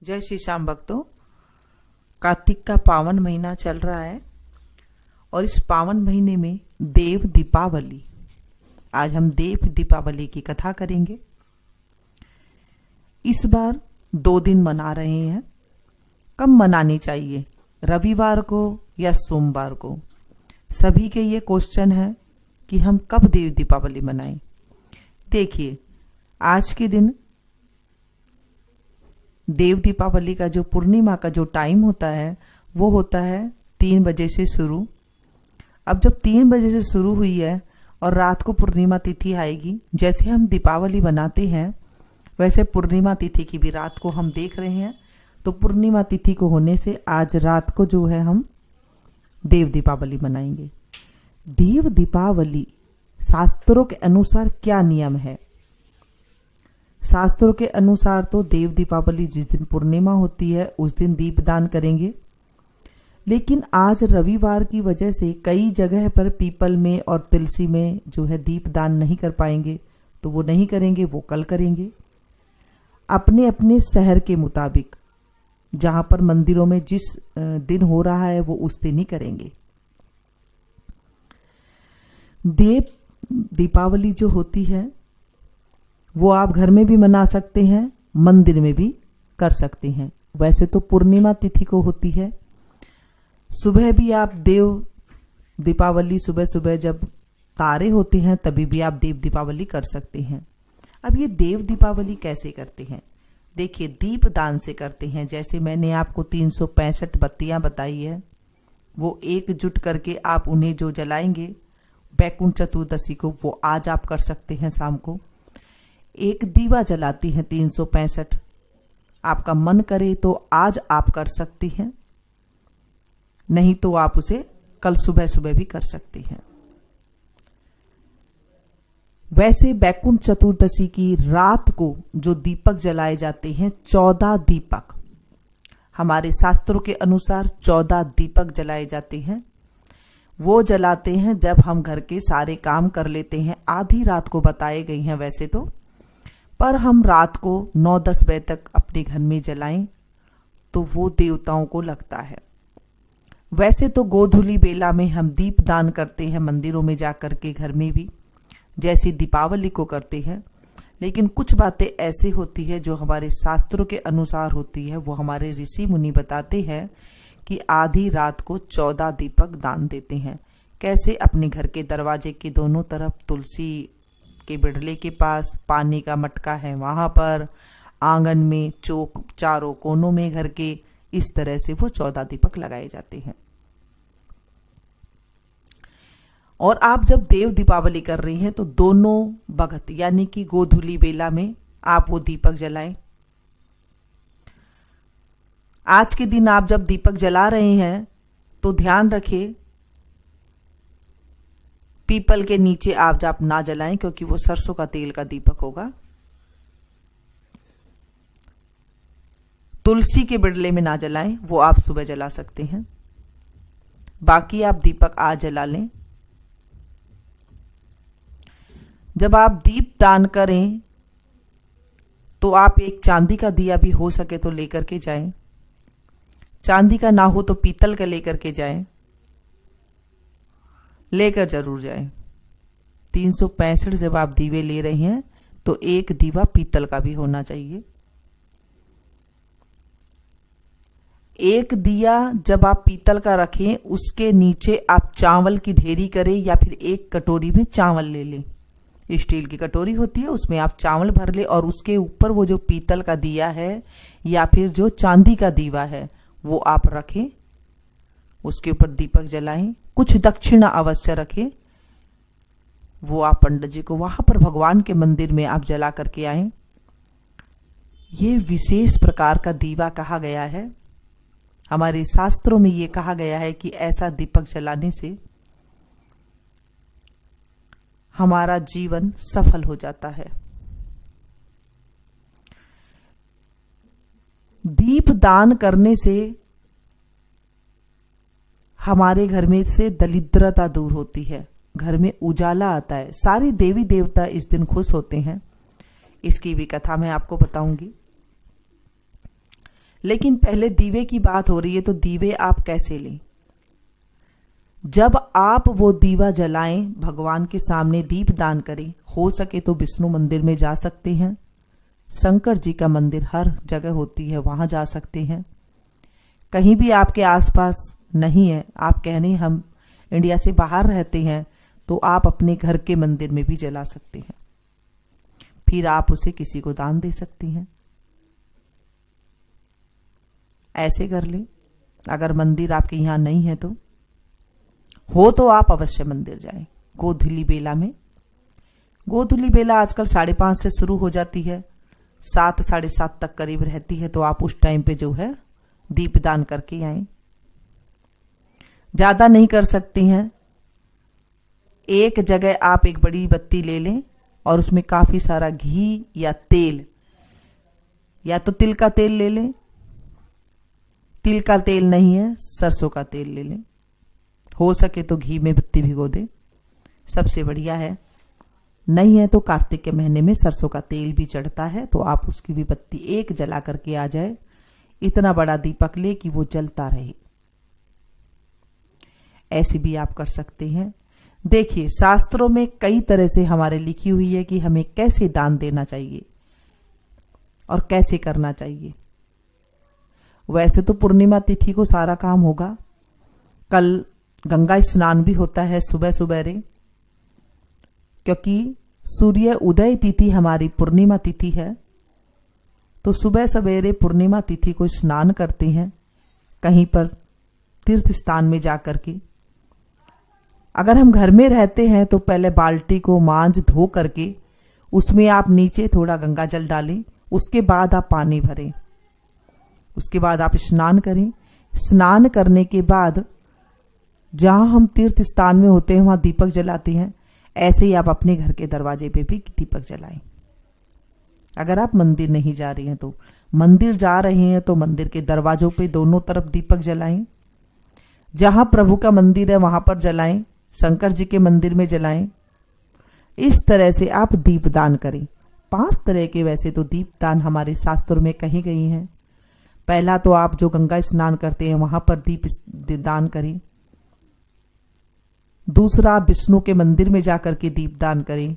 जय श्री श्याम भक्तों। कार्तिक का पावन महीना चल रहा है और इस पावन महीने में देव दीपावली, आज हम देव दीपावली की कथा करेंगे। इस बार 2 दिन मना रहे हैं। कब मनानी चाहिए, रविवार को या सोमवार को? सभी के ये क्वेश्चन है कि हम कब देव दीपावली मनाएं। देखिए, आज के दिन देव दीपावली का जो पूर्णिमा का जो टाइम होता है वो होता है 3 बजे से शुरू। अब जब 3 बजे से शुरू हुई है और रात को पूर्णिमा तिथि आएगी, जैसे हम दीपावली बनाते हैं वैसे पूर्णिमा तिथि की भी रात को हम देख रहे हैं। तो पूर्णिमा तिथि को होने से आज रात को जो है हम देव दीपावली मनाएंगे। देव दीपावली शास्त्रों के अनुसार क्या नियम है? शास्त्रों के अनुसार तो देव दीपावली जिस दिन पूर्णिमा होती है उस दिन दीपदान करेंगे, लेकिन आज रविवार की वजह से कई जगह पर पीपल में और तुलसी में जो है दीपदान नहीं कर पाएंगे, तो वो नहीं करेंगे, वो कल करेंगे। अपने अपने शहर के मुताबिक जहां पर मंदिरों में जिस दिन हो रहा है वो उस दिन ही करेंगे। देव दीपावली जो होती है वो आप घर में भी मना सकते हैं, मंदिर में भी कर सकते हैं। वैसे तो पूर्णिमा तिथि को होती है। सुबह भी आप देव दीपावली सुबह सुबह जब तारे होते हैं तभी भी आप देव दीपावली कर सकते हैं। अब ये देव दीपावली कैसे करते हैं? देखिए, दीपदान से करते हैं। जैसे मैंने आपको 365 बत्तियां बताई है, वो एकजुट करके आप उन्हें जो जलाएंगे बैकुंठ चतुर्दशी को, वो आज आप कर सकते हैं। शाम को एक दीवा जलाती हैं 365। आपका मन करे तो आज आप कर सकती हैं, नहीं तो आप उसे कल सुबह सुबह भी कर सकती हैं। वैसे बैकुंठ चतुर्दशी की रात को जो दीपक जलाए जाते हैं, 14 दीपक, हमारे शास्त्रों के अनुसार 14 दीपक जलाए जाते हैं। वो जलाते हैं जब हम घर के सारे काम कर लेते हैं। आधी रात को बताए गई हैं वैसे तो, पर हम रात को 9-10 बजे तक अपने घर में जलाएं तो वो देवताओं को लगता है। वैसे तो गोधूली बेला में हम दीप दान करते हैं, मंदिरों में जाकर के, घर में भी जैसे दीपावली को करते हैं। लेकिन कुछ बातें ऐसी होती है जो हमारे शास्त्रों के अनुसार होती है। वो हमारे ऋषि मुनि बताते हैं कि आधी रात को 14 दीपक दान देते हैं। कैसे? अपने घर के दरवाजे के दोनों तरफ, तुलसी के बिड़ले के पास पानी का मटका है वहां पर, आंगन में, चौक, चारों कोनों में घर के, इस तरह से वो 14 दीपक लगाए जाते हैं। और आप जब देव दीपावली कर रही हैं तो दोनों वक्त यानी कि गोधूली बेला में आप वो दीपक जलाएं। आज के दिन आप जब दीपक जला रहे हैं तो ध्यान रखें पीपल के नीचे आप ना जलाएं, क्योंकि वो सरसों का तेल का दीपक होगा। तुलसी के बिड़ले में ना जलाएं, वो आप सुबह जला सकते हैं। बाकी आप दीपक आज जला लें। जब आप दीप दान करें तो आप एक चांदी का दिया भी हो सके तो लेकर के जाएं। चांदी का ना हो तो पीतल का लेकर के जाएं, लेकर जरूर जाएं। 365 जब आप दीवे ले रहे हैं तो एक दीवा पीतल का भी होना चाहिए। एक दिया जब आप पीतल का रखें, उसके नीचे आप चावल की ढेरी करें या फिर एक कटोरी में चावल ले लें। स्टील की कटोरी होती है, उसमें आप चावल भर ले और उसके ऊपर वो जो पीतल का दिया है या फिर जो चांदी का दीवा है वो आप रखें, उसके ऊपर दीपक जलाएं। कुछ दक्षिणा अवश्य रखें। वो आप पंडित जी को वहां पर भगवान के मंदिर में आप जला करके आए। ये विशेष प्रकार का दीवा कहा गया है। हमारे शास्त्रों में ये कहा गया है कि ऐसा दीपक जलाने से हमारा जीवन सफल हो जाता है। दीप दान करने से हमारे घर में से दरिद्रता दूर होती है, घर में उजाला आता है। सारे देवी देवता इस दिन खुश होते हैं। इसकी भी कथा मैं आपको बताऊंगी। लेकिन पहले दीवे की बात हो रही है, तो दीवे आप कैसे लें? जब आप वो दीवा जलाएं, भगवान के सामने दीप दान करें, हो सके तो विष्णु मंदिर में जा सकते हैं, शंकर जी का मंदिर हर जगह होती है, वहां जा सकते हैं। कहीं भी आपके आसपास नहीं है, आप कह रहे हम इंडिया से बाहर रहते हैं, तो आप अपने घर के मंदिर में भी जला सकते हैं, फिर आप उसे किसी को दान दे सकती हैं। ऐसे कर ले। अगर मंदिर आपके यहाँ नहीं है तो हो तो आप अवश्य मंदिर जाएं। गोधूली बेला में, गोधूली बेला आजकल 5:30 से शुरू हो जाती है, 7 साढ़े 7 तक करीब रहती है, तो आप उस टाइम पे जो है दीपदान करके आए। ज्यादा नहीं कर सकती हैं, एक जगह आप एक बड़ी बत्ती ले लें और उसमें काफी सारा घी या तेल, या तो तिल का तेल ले लें, तिल का तेल नहीं है सरसों का तेल ले लें, हो सके तो घी में बत्ती भिगो दें, सबसे बढ़िया है। नहीं है तो कार्तिक के महीने में सरसों का तेल भी चढ़ता है, तो आप उसकी भी बत्ती एक जला करके आ जाए। इतना बड़ा दीपक ले कि वो जलता रहे, ऐसे भी आप कर सकते हैं। देखिए, शास्त्रों में कई तरह से हमारे लिखी हुई है कि हमें कैसे दान देना चाहिए और कैसे करना चाहिए। वैसे तो पूर्णिमा तिथि को सारा काम होगा, कल गंगा स्नान भी होता है सुबह सुबेरे, क्योंकि सूर्य उदय तिथि हमारी पूर्णिमा तिथि है, तो सुबह सवेरे पूर्णिमा तिथि को स्नान करते हैं कहीं पर तीर्थ स्थान में जाकर के। अगर हम घर में रहते हैं तो पहले बाल्टी को मांज धो करके उसमें आप नीचे थोड़ा गंगा जल डालें, उसके बाद आप पानी भरें, उसके बाद आप स्नान करें। स्नान करने के बाद जहां हम तीर्थ स्थान में होते हैं वहां दीपक जलाते हैं, ऐसे ही आप अपने घर के दरवाजे पे भी दीपक जलाएं। अगर आप मंदिर नहीं जा रही हैं तो, मंदिर जा रहे हैं तो मंदिर के दरवाजों पे दोनों तरफ दीपक जलाएं। जहां प्रभु का मंदिर है वहां पर जलाएं, शंकर जी के मंदिर में जलाएं। इस तरह से आप दीपदान करें। 5 तरह के वैसे तो दीपदान हमारे शास्त्रों में कही गई हैं। पहला तो आप जो गंगा स्नान करते हैं वहां पर दीप दान करें। दूसरा, विष्णु के मंदिर में जाकर के दीपदान करें।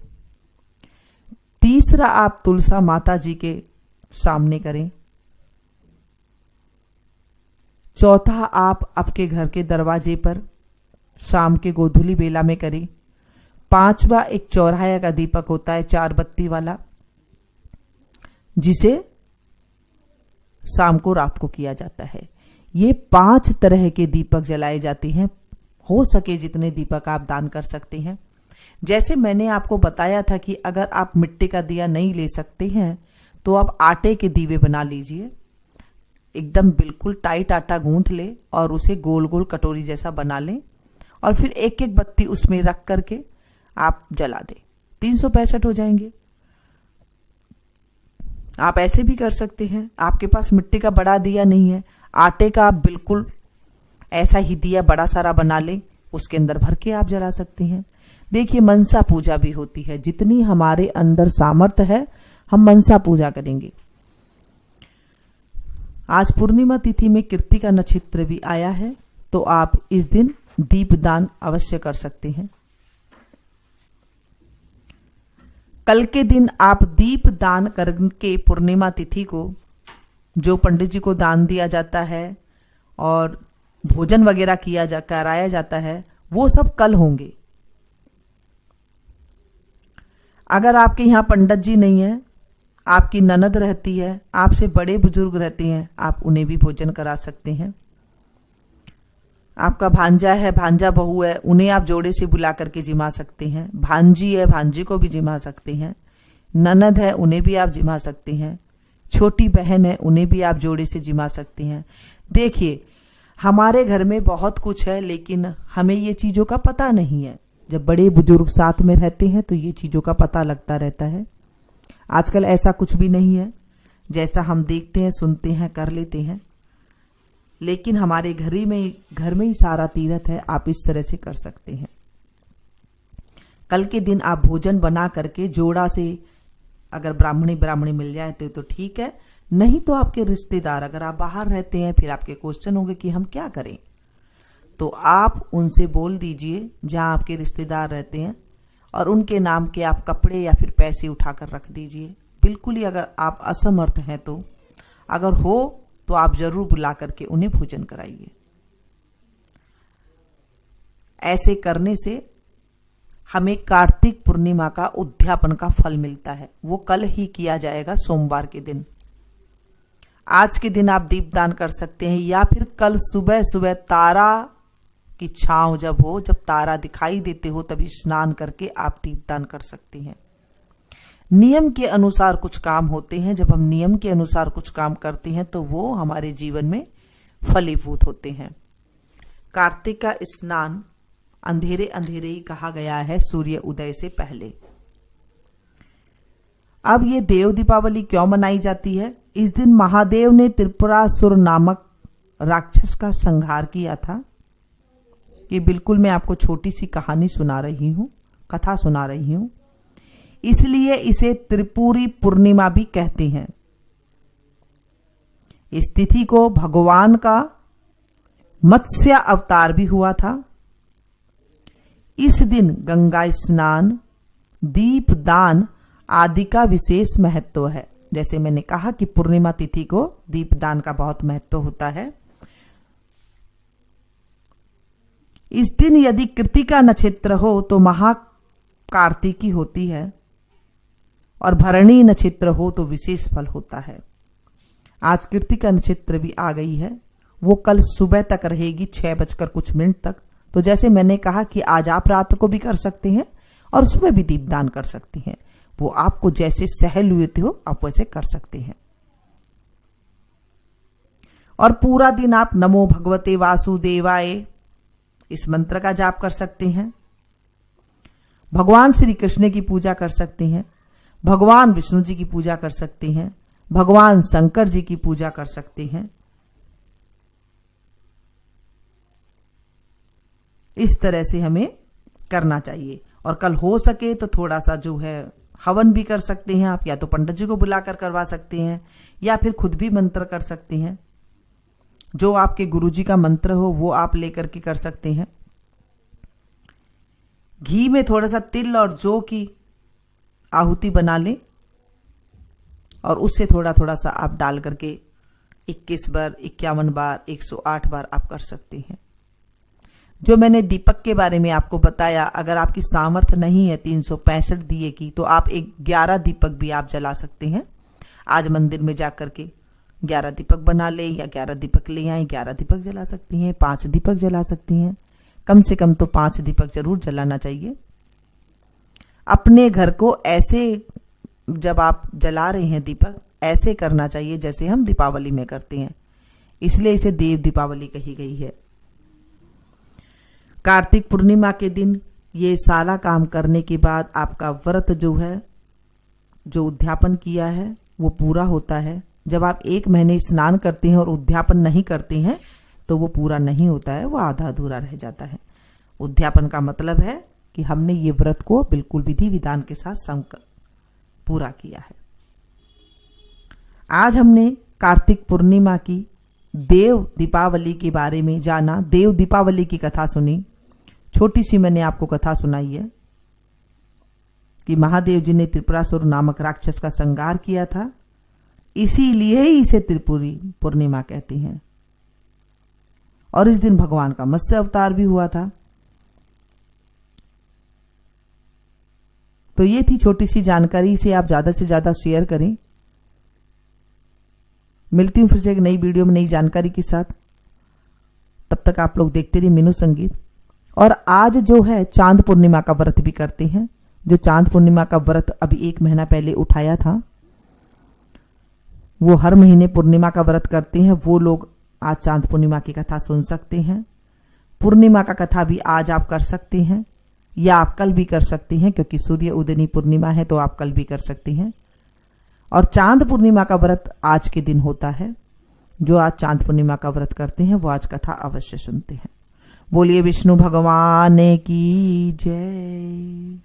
तीसरा, आप तुलसा माता जी के सामने करें। चौथा, आप आपके घर के दरवाजे पर शाम के गोधूली बेला में करें। 5वां, एक चौराहे का दीपक होता है 4 बत्ती वाला, जिसे शाम को रात को किया जाता है। ये 5 तरह के दीपक जलाए जाते हैं। हो सके जितने दीपक आप दान कर सकते हैं। जैसे मैंने आपको बताया था कि अगर आप मिट्टी का दिया नहीं ले सकते हैं तो आप आटे के दीवे बना लीजिए। एकदम बिल्कुल टाइट आटा गूंथ ले और उसे गोल गोल कटोरी जैसा बना लें और फिर एक एक बत्ती उसमें रख करके आप जला दें। 365 हो जाएंगे। आप ऐसे भी कर सकते हैं। आपके पास मिट्टी का बड़ा दिया नहीं है, आटे का आप बिल्कुल ऐसा ही दिया बड़ा सारा बना लें, उसके अंदर भर के आप जला सकते हैं। देखिए, मनसा पूजा भी होती है। जितनी हमारे अंदर सामर्थ्य है हम मनसा पूजा करेंगे। आज पूर्णिमा तिथि में कृत्तिका नक्षत्र भी आया है, तो आप इस दिन दीपदान अवश्य कर सकते हैं। कल के दिन आप दीप दान करके पूर्णिमा तिथि को, जो पंडित जी को दान दिया जाता है और भोजन वगैरह कराया जाता है, वो सब कल होंगे। अगर आपके यहाँ पंडित जी नहीं है, आपकी ननद रहती है, आपसे बड़े बुजुर्ग रहते हैं, आप उन्हें भी भोजन करा सकते हैं। आपका भांजा है, भांजा बहू है, उन्हें आप जोड़े से बुला करके जिमा सकते हैं। भांजी है, भांजी को भी जिमा सकते हैं। ननद है, उन्हें भी आप जिमा सकते हैं। छोटी बहन है, उन्हें भी आप जोड़े से जिमा सकते हैं। देखिए, हमारे घर में बहुत कुछ है, लेकिन हमें ये चीज़ों का पता नहीं है। जब बड़े बुजुर्ग साथ में रहते हैं तो ये चीज़ों का पता लगता रहता है। आजकल ऐसा कुछ भी नहीं है, जैसा हम देखते हैं, सुनते हैं, कर लेते हैं। लेकिन हमारे घर में ही सारा तीर्थ है, आप इस तरह से कर सकते हैं। कल के दिन आप भोजन बना करके जोड़ा से, अगर ब्राह्मणी मिल जाए तो ठीक है, नहीं तो आपके रिश्तेदार, अगर आप बाहर रहते हैं फिर आपके क्वेश्चन होंगे कि हम क्या करें, तो आप उनसे बोल दीजिए जहां आपके रिश्तेदार रहते हैं और उनके नाम के आप कपड़े या फिर पैसे उठाकर रख दीजिए। बिल्कुल ही अगर आप असमर्थ हैं तो, अगर हो तो आप जरूर बुला करके उन्हें भोजन कराइए। ऐसे करने से हमें कार्तिक पूर्णिमा का उद्यापन का फल मिलता है। वो कल ही किया जाएगा, सोमवार के दिन। आज के दिन आप दीपदान कर सकते हैं या फिर कल सुबह सुबह तारा की छांव जब हो, जब तारा दिखाई देते हो, तभी स्नान करके आप दीपदान कर सकते हैं। नियम के अनुसार कुछ काम होते हैं। जब हम नियम के अनुसार कुछ काम करते हैं तो वो हमारे जीवन में फलीभूत होते हैं। कार्तिक का स्नान अंधेरे अंधेरे ही कहा गया है, सूर्य उदय से पहले। अब ये देव दीपावली क्यों मनाई जाती है? इस दिन महादेव ने त्रिपुरासुर नामक राक्षस का संहार किया था। ये बिल्कुल मैं आपको छोटी सी कहानी सुना रही हूं, कथा सुना रही हूं, इसलिए इसे त्रिपुरी पूर्णिमा भी कहते हैं। इस तिथि को भगवान का मत्स्य अवतार भी हुआ था। इस दिन गंगा स्नान, दीपदान आदि का विशेष महत्व है। जैसे मैंने कहा कि पूर्णिमा तिथि को दीपदान का बहुत महत्व होता है। इस दिन यदि कृतिका नक्षत्र हो तो महाकार्तिकी होती है और भरणी नक्षत्र हो तो विशेष फल होता है। आज कृतिका नक्षत्र भी आ गई है, वो कल सुबह तक रहेगी, 6:00 तक। तो जैसे मैंने कहा कि आज आप रात को भी कर सकते हैं और सुबह भी दीपदान कर सकती हैं। वो आपको जैसे सहूलियत हो आप वैसे कर सकते हैं। और पूरा दिन आप नमो भगवते वासुदेवाय इस मंत्र का जाप कर सकते हैं। भगवान श्री कृष्ण की पूजा कर सकते हैं, भगवान विष्णु जी की पूजा कर सकते हैं, भगवान शंकर जी की पूजा कर सकते हैं। इस तरह से हमें करना चाहिए। और कल हो सके तो थोड़ा सा जो है हवन भी कर सकते हैं आप, या तो पंडित जी को बुलाकर करवा सकते हैं या फिर खुद भी मंत्र कर सकते हैं। जो आपके गुरु जी का मंत्र हो वो आप लेकर के कर सकते हैं। घी में थोड़ा सा तिल और जौ की आहुति बना लें और उससे थोड़ा थोड़ा सा आप डाल करके 21 बार, 51 बार, 108 बार आप कर सकते हैं। जो मैंने दीपक के बारे में आपको बताया, अगर आपकी सामर्थ्य नहीं है 365 दिए की, तो आप 11 दीपक भी आप जला सकते हैं। आज मंदिर में जाकर के 11 दीपक बना लें या 11 दीपक ले आए, 11 दीपक जला सकती हैं, 5 दीपक जला सकती हैं। कम से कम तो 5 दीपक जरूर जलाना चाहिए। अपने घर को ऐसे, जब आप जला रहे हैं दीपक, ऐसे करना चाहिए जैसे हम दीपावली में करते हैं, इसलिए इसे देव दीपावली कही गई है। कार्तिक पूर्णिमा के दिन ये सारा काम करने के बाद आपका व्रत जो है, जो उद्यापन किया है, वो पूरा होता है। जब आप 1 महीने स्नान करते हैं और उद्यापन नहीं करते हैं तो वो पूरा नहीं होता है, वो आधा अधूरा रह जाता है। उद्यापन का मतलब है कि हमने ये व्रत को बिल्कुल विधि विधान के साथ पूरा किया है। आज हमने कार्तिक पूर्णिमा की देव दीपावली के बारे में जाना, देव दीपावली की कथा सुनी। छोटी सी मैंने आपको कथा सुनाई है कि महादेव जी ने त्रिपुरासुर नामक राक्षस का संहार किया था, इसीलिए ही इसे त्रिपुरी पूर्णिमा कहते हैं। और इस दिन भगवान का मत्स्य अवतार भी हुआ था। तो ये थी छोटी सी जानकारी, इसे आप ज्यादा से ज्यादा शेयर करें। मिलती हूं फिर से एक नई वीडियो में नई जानकारी के साथ। तब तक आप लोग देखते रहिए मीनू संगीत। और आज जो है चांद पूर्णिमा का व्रत भी करते हैं। जो चांद पूर्णिमा का व्रत अभी 1 महीना पहले उठाया था, वो हर महीने पूर्णिमा का व्रत करते हैं। वो लोग आज चांद पूर्णिमा की कथा सुन सकते हैं। पूर्णिमा का कथा भी आज आप कर सकते हैं या आप कल भी कर सकते हैं, क्योंकि सूर्य उदयनी पूर्णिमा है तो आप कल भी कर सकते हैं। और चांद पूर्णिमा का व्रत आज के दिन होता है। जो आज चांद पूर्णिमा का व्रत करते हैं वो आज कथा अवश्य सुनते हैं। बोलिए विष्णु भगवान की जय।